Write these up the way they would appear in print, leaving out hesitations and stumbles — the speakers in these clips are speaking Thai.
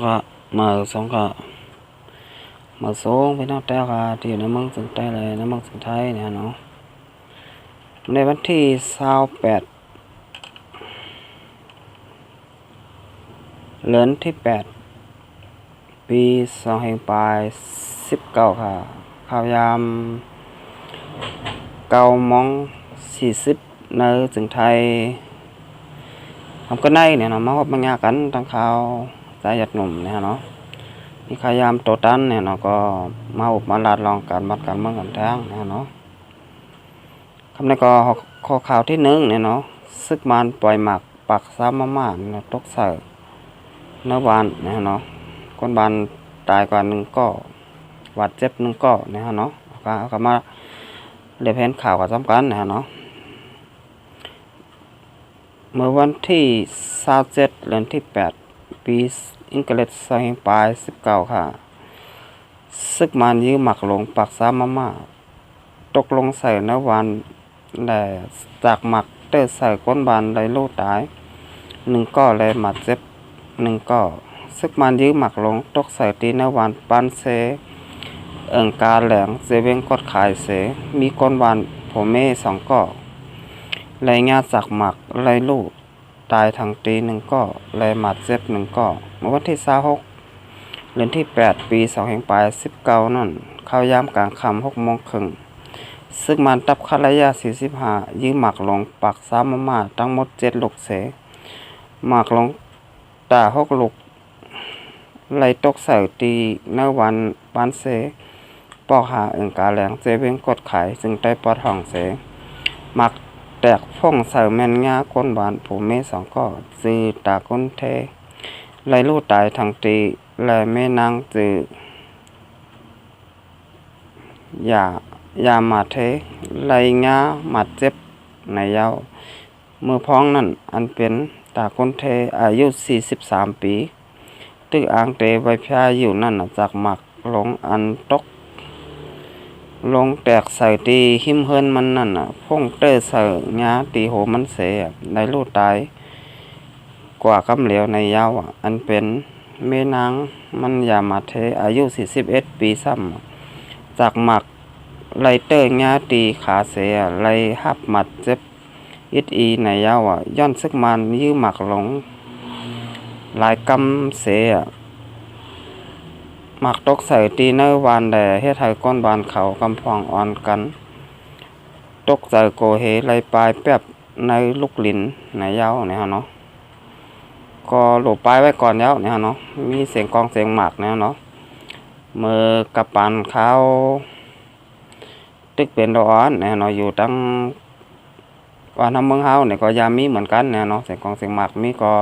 ก็mở xong cả mở số với nó treo cả thì nó mong dừng tay này nó mong dừng tay nè nóในวันที่28เดือนที่8ปี2019ค่ะข่าวยาม9:40ในถึงไทยทำกันได้เนี่ยเนาะมาพบมาญากันทางข่าวสายหยัดหนุ่มเนี่ยเนาะนี่ข่าวยามโตตันเนี่ยเนาะก็มาอบมาลาดลองการบัดการเมืองกันแท้งเนี่ยเนาะคำนี้ก็ข้อข่าวที่1เนี่ยเนาะซึกมันปล่อยหมักปักซ้ำมาเนาะตกใส่เนื้อบานเนี่ยเนาะคนบานตายกว่า1ก็บาดเจ็บ1ก็เนี่ยเนาะก็มาเรียบเห็นข่าวกับสำคัญเนี่ยเนาะเมื่อวันที่27เดือนที่8ปีอังกฤษ2019ค่ะซึกมันยื้อหมักลงปักซ้ำมาตกลงใส่เนื้อวันแต่จากหมักเตอใส่ก้นบานเลยลูกตาย1ก็เลยหมัดเจ็บ1ก็ซึกมันยื้อหมักลงตกใส่ตีเนื้อวันปันเซกาแหลงเซเวงกดขายเสมีก้นบานผมเม่2ก็เลยงาจากหมักเลยลูกตายทางตี1ก็เลยหมัดเจ็บ1ก็เมื่อวันที่26เดือนที่8ปี2019นั่นเข้ายามกลางค่ำ6:30นซึ่งมันตับคัดระยะ45ยื้อหมักลงปักซ้ำมาทั้งหมด7ลูกเสหมักลงตา6ลูกไหลตกใส่ตีเนื้อวันปานเสปอกหากาแหลงเจเวงกดไข่จึงได้ปอดห้องเสหมักแตกฟ่องใส่แม่นงาก้นบานผู้เม2ก็จือตาก้นเทไหลลูกตายทางตีและแม่นางจือยามาเทไหลงาหมัดเจ็บในเย้ามือพ้องนั่นอันเป็นตาก้นเทอายุ43ปีตึกอ่างเตไว้พาอยู่นั่นจากหมักลงอันตกลงแตกใส่ตีหิมเฮินมันนั่นพ่งเตอใส่งาตีโหมันเสในลูกตายกว่ากำเหลวในเย้าอันเป็นแม่นางมันยามาเทอายุ41ปีซ้ำจากหมักไลเตอร์งาตีขาเสไลหับหมัดเจ็บอีในเย้าย้อนซึกมันยื้อหมักลงหลายกำเสหมักตกใส่ตีเนอร์วานแดเฮ็ดให้ก้นบานเขากำพองอ่อนกันตกใจโกเฮไลปลายแป๊บในลูกลิ้นในเย้าเนี่ยเนาะก็หลบปลายไว้ก่อนเย้าเนี่ยเนาะมีเสียงกองเสียงหมักเนี่ยเนาะมือกับปานเขาตึกเป็นดอนเนี่ยเนาะอยู่ตั้งว่าทำเมืองเฮาเนี่ยก็ยามีเหมือนกันเนี่ยเนาะเสียงกองเสียงหมักมีก็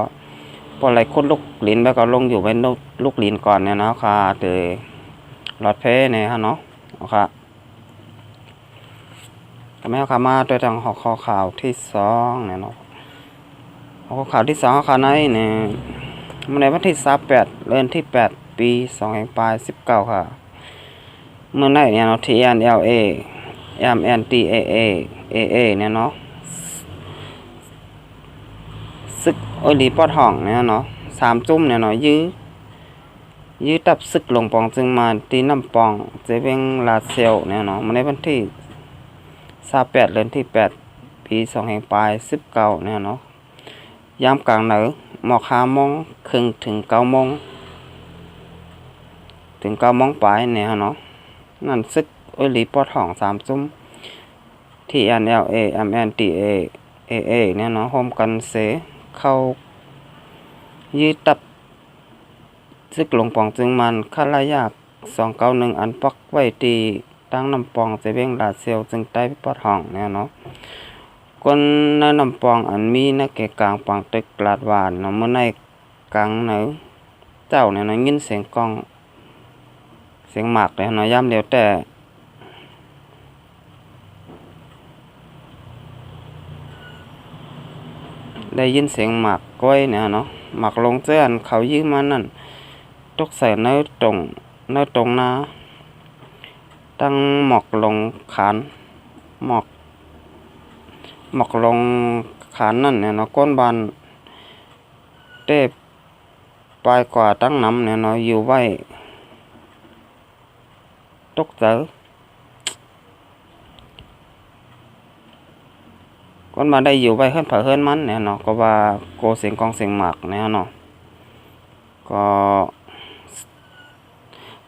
พออะไรคุดลูกลิ้นไปก็ลงอยู่เป็นลูกลิ้นก่อนเนี่ยเนาะค่ะเตยหลอดเพเนี่ยฮะเนาะค่ะทำให้เขามาโดยทางข้อข่าวที่2เนี่ยเนาะข้อข่าวที่2ข่าวในเนี่ยในวันที่28เดือนที่8ปี2019ค่ะเมื่อไหร่เนี่ยเนาะ TNLA MNDAA AA เนี่ยเนาะซึกโอลีปอดห้องเนี่ยเนาะ3จุ่มเนี่ยเนาะยื้อตับซึกลงปองจึงมาตีน้ำปองเจเวงลาเซลเนี่ยเนาะในวันที่28เดือนที่8ปี2019เนี่ยเนาะยามกลางเหนือหมอก5:30นถึง9:00นปลายเนี่ยเนาะนั่นซึกโอลีปอดห้อง3จุ่มที่ NLA MNDA AA เนี่ยเนาะโฮมกันเสเข้ายืดตับซึกหลงปองจึงมันคัดระยะ291อันปักไว้ตีตั้งน้ำปองเจเวงลาเซลจึงใต้ปอดห้องเนี่ยเนาะคนในน้ำปองอันมีนักเกกลางปองตึกลาดหวานเนาะเมื่อในกลางเหนือเจ้าเนี่ยเนาะยินเสียงกองเสียงหมากเลยเนาะย่ำเดียวแต่ได้ยินเสียงหมากก้อยเนี่ยเนาะหมากลงเจื้อนเขายื้อมานั่นตกใส่เนื้อตรงนาตั้งหมอกลงขานหมอกลงขานนั่นเนี่ยเนาะก้นบานเต ปลายกว่าตั้งน้ำเนี่ยเนาะอยู่ไว้ตกเจอก้นมาได้อยู่ไว้เฮิรนเผอเฮิรนมันเนี่ยเนาะก็ว่าโกเสียงกองเสียงหมากเนี่ยเนาะก็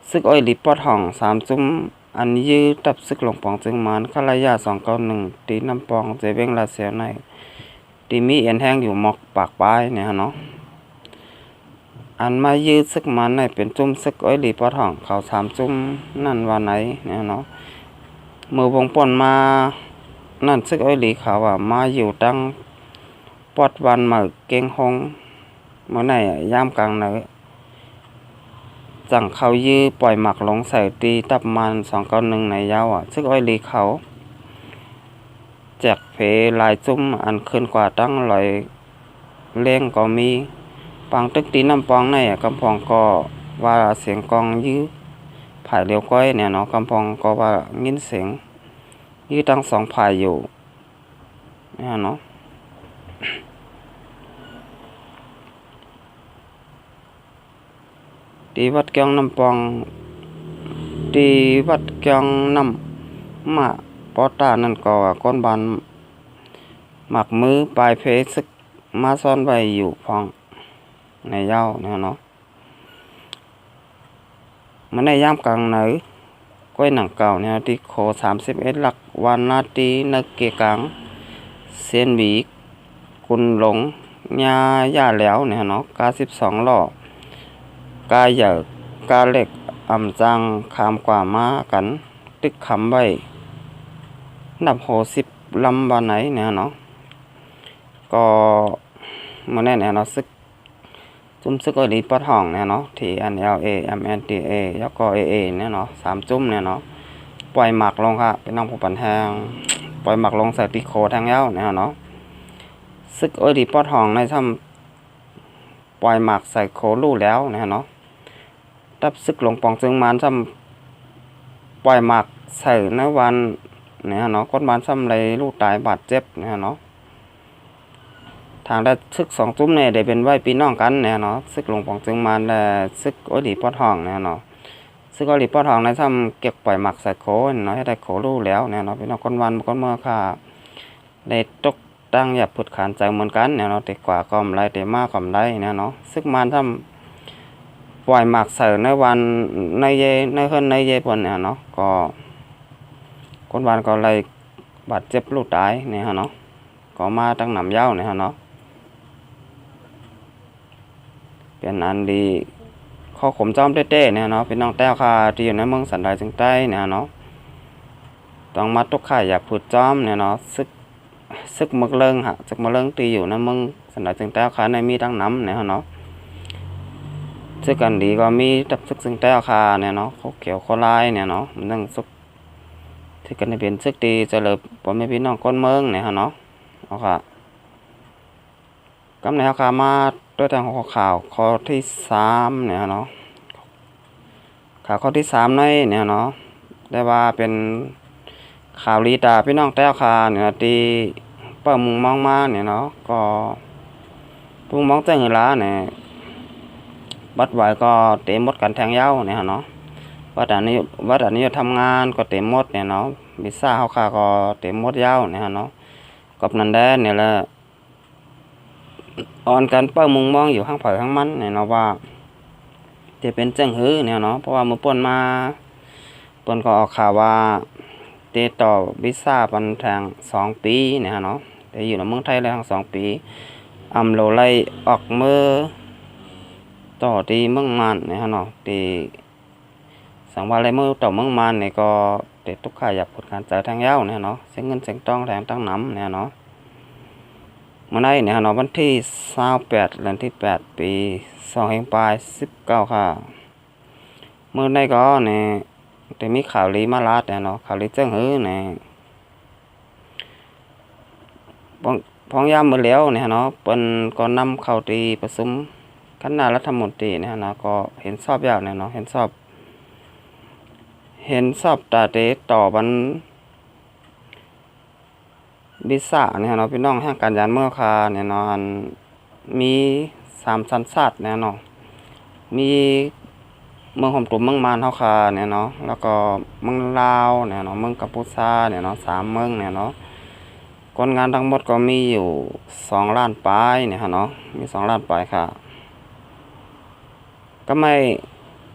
ซึกอ้อยลิปอดห้อง3จุ้มอันยื้อตับซึกหลงปองจึงมันขลายา291ตีน้ำปองเจเบ้งลาเสียในตีมีเอ็นแห้งอยู่หมอกปากปลายเนี่ยเนาะอันมายื้อซึกมันในเป็นจุ้มซึกอ้อยลิปอดห้องเขา3จุ้มนั่นว่าไหนเนี่ยเนาะมือวงป่นมานั่นซึกอ้อยหลีเขาว่ามาอยู่ตั้งปอดวันมาเก่งหงเมื่อไหร่ย่ามกลางเนอจังเขายื้อปล่อยหมักลงใส่ตีตับมัน291ในยาวซึกอ้อยหลีเขาแจกเพลายจุ้มอันขึ้นกว่าตั้งลอยเล่งก็มีปังตึกตีน้ำปองในกำพองก็ว่าเสียงกองยื้อผายเลี้ยวก้อยเนี่ยเนาะกำพองก็ว่างินเสียงยื้อตั้ง2ผายอยู่เนี่ยเนาะตีวัดเกียงน้ำปองตีวัดเกียงน้ำมาปอตานั่นก็ก้นบานหมักมือปลายเพซึกมาซ่อนไว้อยู่พองในเย้าเนี่ยเนาะมันในย่ามกลางไหนก้อยหนังเก่าเนี่ยที่โค31หลักวันนาตีนักเกกังเซียนบีกุนหลงญาย่าแล้วเนี่ยเนาะกา12ล้อกาใหญ่กาเล็กอ่ำจังคามกว่ามากันตึกคำไว้นับโห10ลำวันไหนเนี่ยเนาะก็เมื่อไหร่เนี่ยเนาะซึกจุ้มซึกอ้อยหลีปอดห้องเนี่ยเนาะที่ NLA MNDA แล้วก็ AA เนี่ยเนาะ3จุ้มเนี่ยเนาะปล่อยหมักลงค่ะเป็นน้องผู้ปันแทงปล่อยหมักลงใส่ติโคแทงยาวเนี่ยเนาะซึกอ้อยหลีปอดห้องในทำปล่อยหมักใส่โคลู่แล้วเนี่ยเนาะตับซึกหลงปองจึงมันทำปล่อยหมักใส่ในวันเนี่ยเนาะก้นบานซ้ำเลยลูกตายบาดเจ็บเนี่ยเนาะทางได้ซึก2จุ้มเนี่ยได้เป็นไว้พี่น้องกันเนี่ยเนาะซึกหลงปองจึงมันและซึกอ้อยหลีปอดห้องเนี่ยเนาะซึกอ้อยหลีปอดห้องในซ้ำเก็บปล่อยหมักใส่โคเนาะให้ได้โคลู่แล้วเนี่ยเนาะพี่น้องก้นวันก้นเมื่อค่ะได้ตกตั้งอย่าผุดขานใจเหมือนกันเนี่ยเนาะแต่กว่าก็ไรแต่มากก็ไรเนี่ยเนาะซึกมันทำปล่อยหมักใส่ในวันในเยในขึ้นในเยปนเนี่ยเนาะก็คนวันก็เลยบาดเจ็บลูกตายเนี่ยเนาะก็มาตั้งหนำเย้าเนี่ยเนาะเป็นอันดีข้อขมจอมเต้ๆเนี่ยเนาะเป็นน้องแต้วค่ะที่อยู่ในเมืองสันดอยจึงใต้เนี่ยเนาะต้องมาตกข่ายอยากผุดจอมเนี่ยเนาะซึกมึกเลิงฮะซึกมึกเลิงตีอยู่ในเมืองสันดอยจึงใต้ค่ะในมีตั้งน้ำเนี่ยเนาะซึกกันดีก็มีตับซึกจึงใต้ค่ะเนี่ยเนาะเขาเขียวเขาลายเนี่ยเนาะมันต้องซึกที่กันเป็นซึกตีจะเลยผมไม่พี่น้องก้นเมืองเนี่ยเนาะเอาค่ะกำเนิดข่าวมาด้วยทางข่าวข้อที่3เนี่ยเนาะข่าวข้อที่3ในเนี่ยเนาะได้ว่าเป็นข่าวลีตาพี่น้องแต้วค่ะเนี่ยตีเปิดมุงมองมาเนี่ยเนาะก็มุงมองเจ้าเงินล้าเนี่ยบัดไหวก็เต็มหมดกันแทงเย้าเนี่ยเนาะวัดอันนี้ทำงานก็เต็มหมดเนี่ยเนาะบิซ่าเขาค่ะก็เต็มหมดเย้าเนี่ยเนาะกับนันแดนเนี่ยแหละออนกันเป้ามุงมองอยู่ข้างเผยข้างมันเนี่ยเนาะว่าจะเป็นเจ้งหื้อเนี่ยเนาะเพราะว่ามือป่นมาป่นก็ออกข่าวว่าเตต่อบิซ่าปันทาง2 ปีเนี่ยเนาะแต่อยู่ในเมืองไทยแล้วทั้ง2 ปีโลไลออกมือต่อตีเมืองมันเนี่ยเนาะตีสังวาไรมือต่อเมืองมันเนี่ยก็เตตุกข่ายอยากผลการจ่ายทางยาวเนี่ยเนาะเสียเงินเสียงต้องแทงตั้งน้ำเนี่ยเนาะเมื่อไหร่เนี่ยเนาะวันที่28เดือนที่8ปี2019ค่ะเมื่อไหร่ก็เนี่ยแต่มีข่าวลีมาลาดเนี่ยเนาะข่าวลีเจ้งหื้อเนี่ยพ้องยามมือแล้วเนี่ยเนาะเป็นก็นำเข้าตีประชุมคณะรัฐมนตรีเนี่ยเนาะก็เห็นชอบอย่างเนี่ยเนาะเห็นชอบตาเตต่อบันบิซ่าเนี่ยเนาะพี่น้องแห่งการยานเมื่อคาเนี่ยเนาะมี3 สัญชาติเนี่ยเนาะ มีเมืองหอมตุ่มเมืองมานเฮาค่ะเนี่ยเนาะแล้วก็เมืองลาวเนี่ยเนาะเมืองกัมพูชาเนี่ยเนาะ3เมืองเนี่ยเนาะคนงานทั้งหมดก็มีอยู่2 ล้านปลายเนี่ยฮะเนาะมี2 ล้านปลายค่ะก็ไม่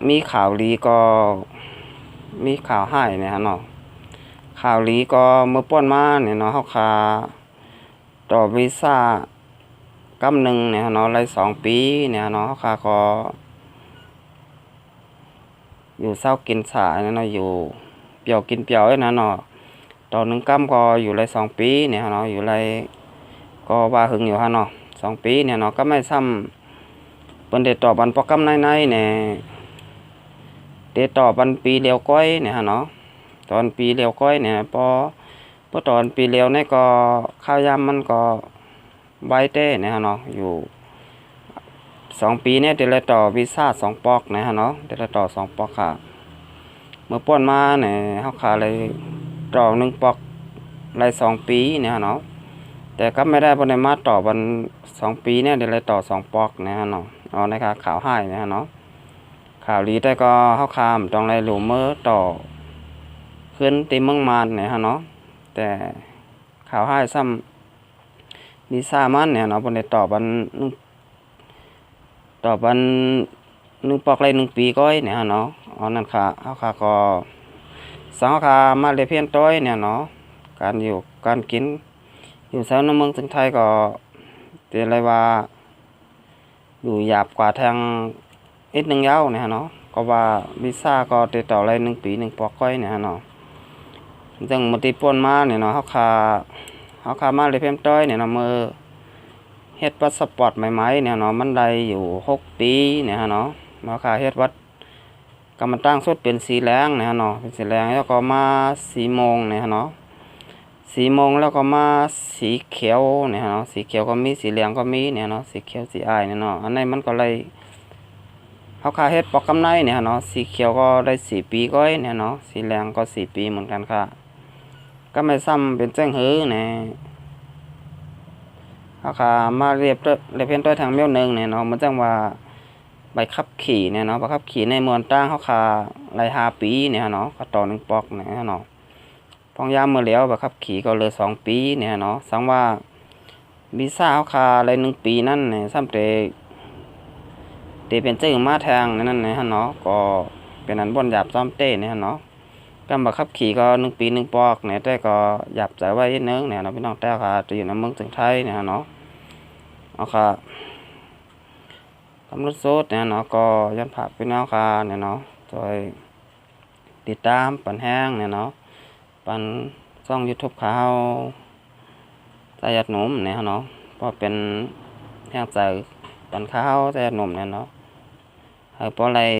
มีข่าวลีก็มีข่าวให้เนี่ยฮะเนาะข่าวลีก็เมื่อป้อนมาเนี่ยเนาะเฮาค่ะต่อวีซ่ากำหนึ่งเนี่ยเนาะราย2 ปีเนี่ยเนาะเฮาค่ะก็อยู่เศร้ากินสายเนี่ยเนาะอยู่เปรียวกินเปรียวไว้นะเนาะต่อ1 กำก็อยู่ราย2 ปีเนี่ยเนาะอยู่รายก็ว่าหึงอยู่ฮะเนาะ2 ปีเนี่ยเนาะก็ไม่ซ้ำเปิ้นได้ตอบบันปอกำในเนี่ยได้ตอบบันปีเลียวก้อยเนี่ยฮะเนาะตอนปีเลียวก้อยเนี่ยพอตอนปีเลียวเนี่ยก็ข้าวยามมันก็ไว้เต้เนี่ยฮะเนาะอยู่2 ปีเนี่ยเดี๋ยวเลยต่อวีซ่า2 ปอกนะฮะเนาะเดี๋ยวเลยต่อ2 ปอกค่ะเมื่อป้อนมาเนี่ยเฮาขาเลยต่อ1 ปอกราย2 ปีเนี่ยฮะเนาะแต่ก็ไม่ได้บ่ได้มาต่อวัน2 ปีเนี่ยเดี๋ยวเลยต่อ2 ปอกนะฮะเนาะเอานะคะข่าวให้นะฮะเนาะข่าวลีแต่ก็เฮาคามต้องไล่หลูเมื่อต่อขึ้นตีเมืองมานเนี่ยฮะเนาะแต่ข่าวให้ซ้ำวีซ่ามันเนี่ยเนาะบ่ได้ต่อวัน1 ปอกราย1 ปีก้อยเนี่ยฮะเนาะเอานั่นค่ะเฮาค่ะก็สังเฮาค่ะมาเลยเพียนต้อยเนี่ยเนาะการอยู่การกินอยู่แถวในเมืองถึงไทยก็เรียกได้ว่าอยู่หยาบกว่าทางนิดนึงยาวเนี่ยฮะเนาะก็ว่าวีซ่าก็ติดต่อราย1 ปี1 ปอกก้อยเนี่ยฮะเนาะจังมาติป่นมาเนี่ยเนาะเฮาค่ะมาเลยเพียนต้อยเนี่ยเนาะมือเฮ็ดพาสปอร์ตใหม่ๆเนี่ยเนาะมันได้อยู่6 ปีเนี่ยฮะเนาะเฮาค่ะเฮ็ดวัดก็มันตั้งสุดเป็นสีแดงเนี่ยฮะเนาะเป็นสีแดงแล้วก็มาสีโมงเนี่ยฮะเนาะสีโมงแล้วก็มาสีเขียวเนี่ยฮะเนาะสีเขียวก็มีสีเหลืองก็มีเนี่ยเนาะสีเขียวสีอ้ายเนี่ยเนาะอันนี้มันก็เลยเฮาค่ะเฮ็ดปอกกำไรเนี่ยฮะเนาะสีเขียวก็ได้4 ปีก้อยเนี่ยเนาะสีเหลืองก็4 ปีเหมือนกันค่ะก็ไม่ซ้ำเป็นแจ้งหือเนี่ยเฮาค่ะมาเรียบเพียนต้อยทางเมียวนึงเนี่ยเนาะมันจังว่าใบขับขี่เนี่ยเนาะใบขับขี่ในเมืองต่างเฮาค่ะราย5 ปีเนี่ยเนาะก็ต่อ1 ปอกเนี่ยเนาะพองยามมื้อแล้วใบขับขี่ก็เหลือ2 ปีเนี่ยเนาะสังว่าวีซ่าเฮาค่ะราย1 ปีนั่นเนี่ยซ้ำแต่เป็นจื้อมาทางนั่นนะฮะเนาะก็เป็นอันบ่นหยาบซ้อมเต้เนี่ยเนาะกำบักขับขี่ก็1 ปี1 ปอกเนี่ยแต่ก็หยาบใจไว้นิดนึงเนี่ยเนาะพี่น้องแต่ค่ะจะอยู่ในเมืองถึงไทยเนี่ยเนาะเอาค่ะตำรวจโซดเนี่ยเนาะก็ย้อนภาพพี่น้องค่ะเนี่ยเนาะช่วยติดตามปันแห้งเนี่ยเนาะปันช่อง YouTube ข่าวใจหยัดหนุ่มเนี่ยเนาะเพราะเป็นแห้งใจปันข้าวใจหยัดหนุ่มเนี่ยเนาะให้เพราะอะไร